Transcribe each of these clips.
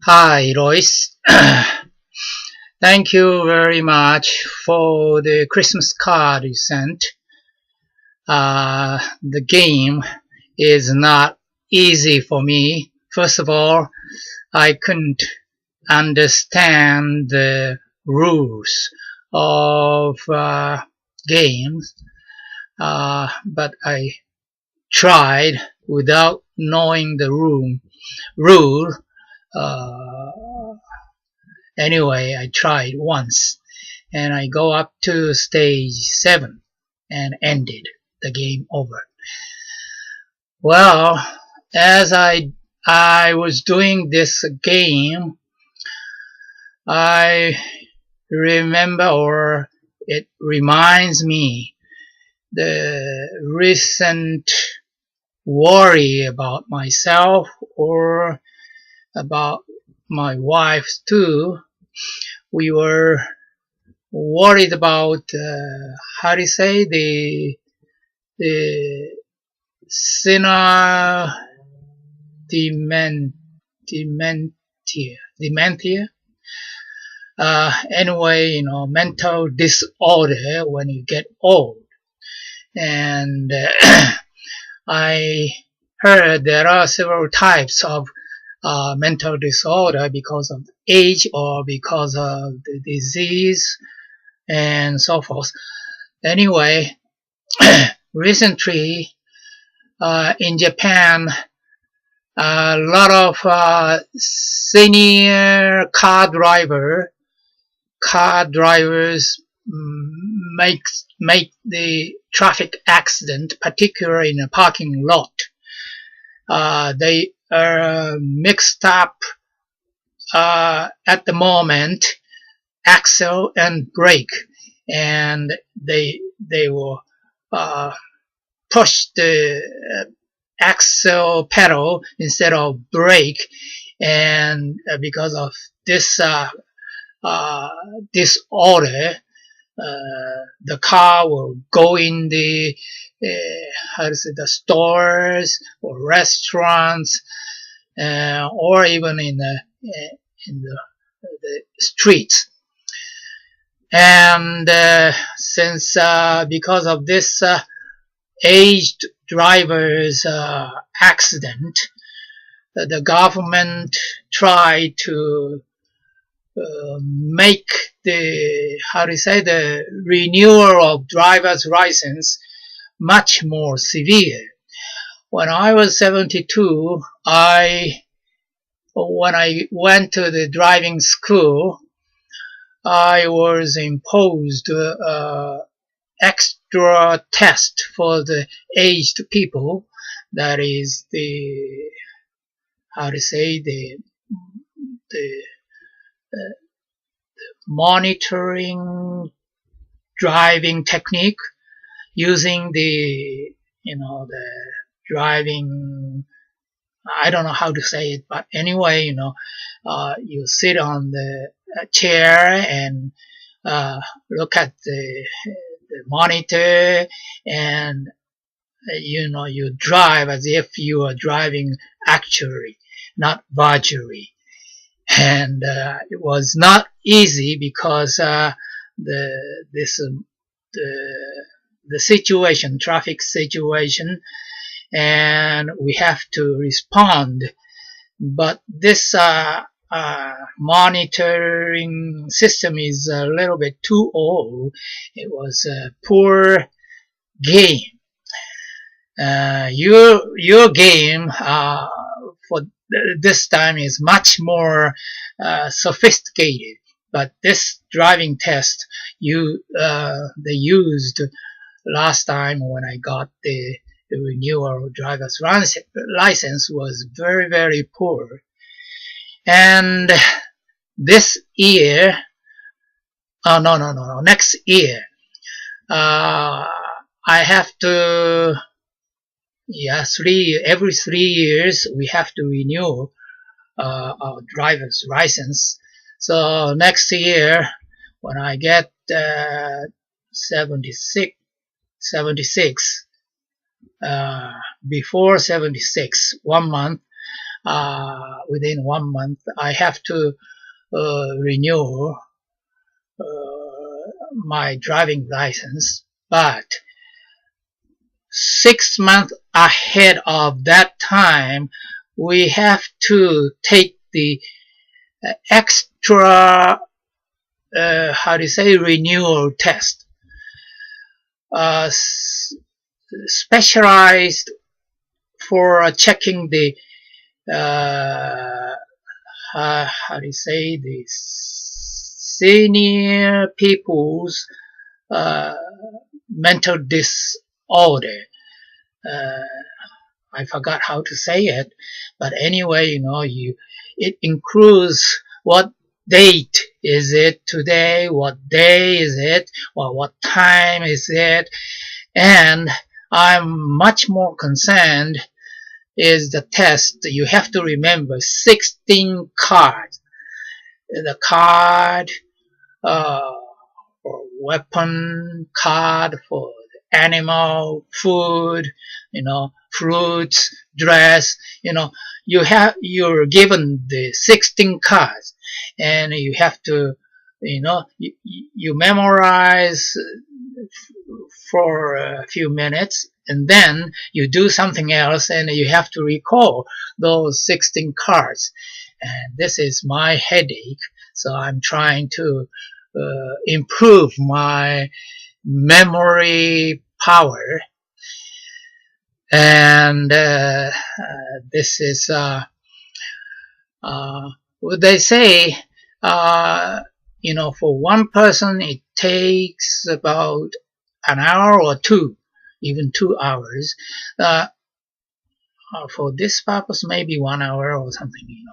Hi, Lois. Thank you very much for the Christmas card you sent. The game is not easy for me. First of all, I couldn't understand the rules of games, but I tried without knowing the rule. Anyway, I tried once, and I go up to stage 7 and ended the game over. Well, as I was doing this game, I remember, or it reminds me, the recent worry about myself or about my wife too. We were worried about how do you say, the senile dementia. Anyway, mental disorder when you get old. And I heard there are several types of mental disorder because of age or because of the disease and so forth. Anyway, recently in Japan, a lot of senior car drivers make the traffic accident, particularly in a parking lot. They are mixed up at the moment, axle and brake, and they will push the axle pedal instead of brake, and because of this disorder, the car will go in the the stores or restaurants, or even in the streets. And since because of this aged driver's accident, the government tried to make the the renewal of driver's license much more severe. When I was 72, when I went to the driving school, I was imposed extra test for the aged people. That is the monitoring driving technique using the driving, I don't know how to say it, but anyway, you sit on the chair and look at the monitor, and you drive as if you are driving actually, not virtually. And it was not easy because the situation, traffic situation, and we have to respond. But this monitoring system is a little bit too old. It was a poor game. Your game for this time is much more sophisticated. But this driving test they used last time when I got the renewal driver's license was very, very poor. And this year, next year, I have to, every 3 years we have to renew our driver's license. So next year, when I get 76, before 76, 1 month, within 1 month, I have to renew my driving license. But 6 months ahead of that time, we have to take the extra, renewal test. Specialized for checking the, the senior people's mental disorder. I forgot how to say it, but anyway, it includes what date is it today, what day is it, or what time is it, and I'm much more concerned is the test. You have to remember 16 cards. The card for weapon, card for animal, food, fruits, dress, you're given the 16 cards, and you have to, you memorize for a few minutes, and then you do something else, and you have to recall those 16 cards. And this is my headache, so I'm trying to improve my memory power. And this is, what they say, for one person it takes about an hour or two, even 2 hours. For this purpose, maybe 1 hour or something,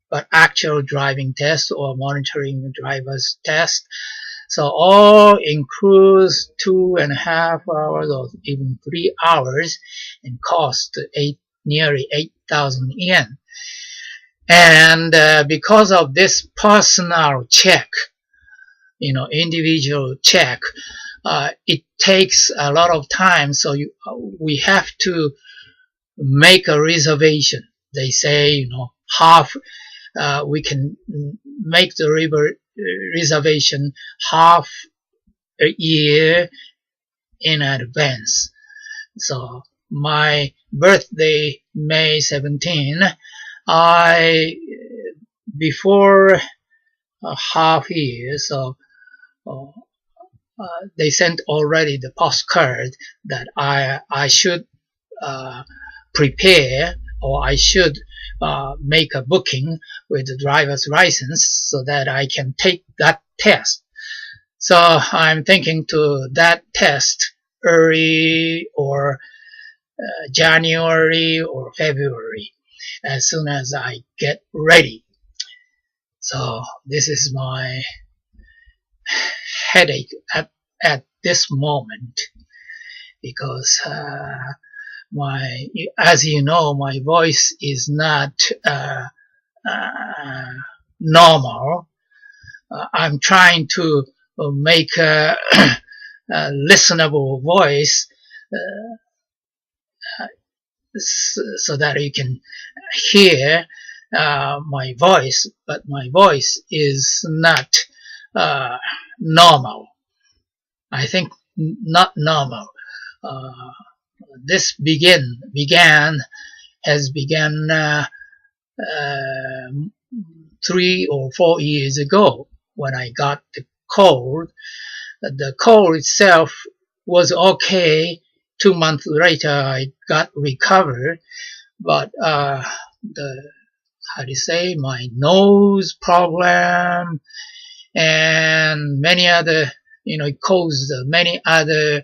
but actual driving test or monitoring driver's test. So all includes 2.5 hours or even 3 hours and cost nearly 8,000 yen. And because of this personal check, individual check, it takes a lot of time. So we have to make a reservation. They say, we can make the reservation half a year in advance. So my birthday, May 17, before a half year, so they sent already the postcard that I should prepare, or I should make a booking with the driver's license so that I can take that test. So I'm thinking to that test early or January or February, as soon as I get ready. So this is my headache at this moment, because as you know, my voice is not normal. I'm trying to make a listenable voice so that you can hear my voice, but my voice is not normal. I think not normal. This has begun 3 or 4 years ago when I got the cold. The cold itself was okay. 2 months later, I got recovered, but my nose problem and many other, it caused many other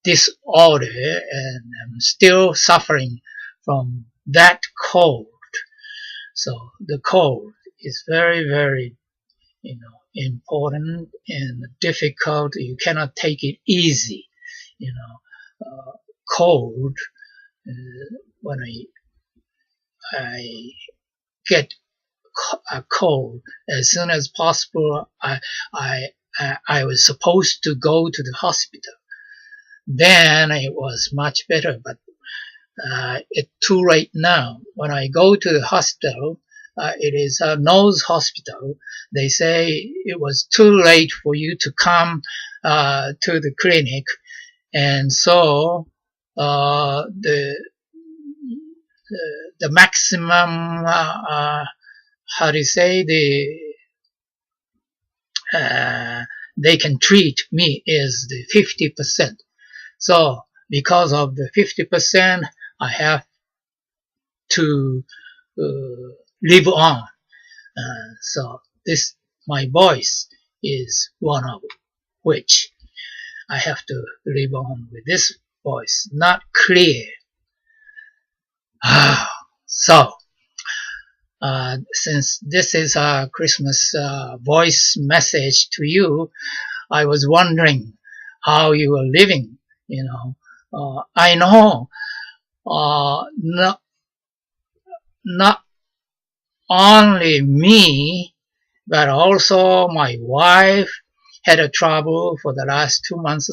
disorder, and I'm still suffering from that cold. So the cold is very, very, important and difficult. You cannot take it easy. Cold, when I get a cold, as soon as possible, I was supposed to go to the hospital. Then it was much better, but it's too late now. When I go to the hospital, it is a nose hospital. They say it was too late for you to come to the clinic, and so the maximum how do you say they can treat me is the 50%. So because of the 50%, I have to live on. So this, my voice is one of which I have to live on with this voice, not clear. So, since this is a Christmas voice message to you, I was wondering how you were living, you know. I know not only me, but also my wife had a trouble for the last 2 months.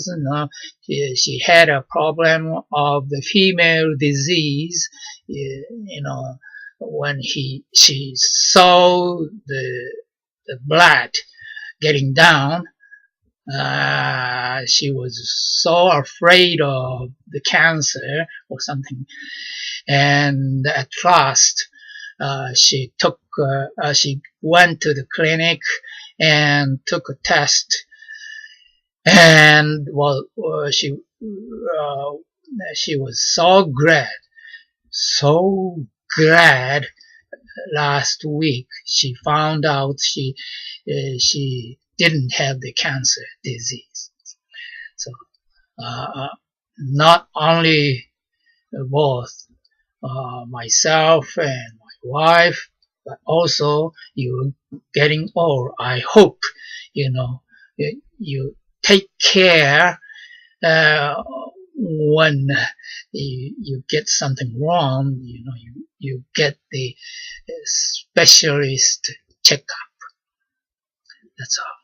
She had a problem of the female disease, you know, when she saw the blood getting down. She was so afraid of the cancer or something, and at last she went to the clinic and took a test, and she was so glad last week she found out she didn't have the cancer disease. So not only both myself and my wife, but also you're getting old. I hope, you know, you take care when you get something wrong, you know, you get the specialist checkup. That's all.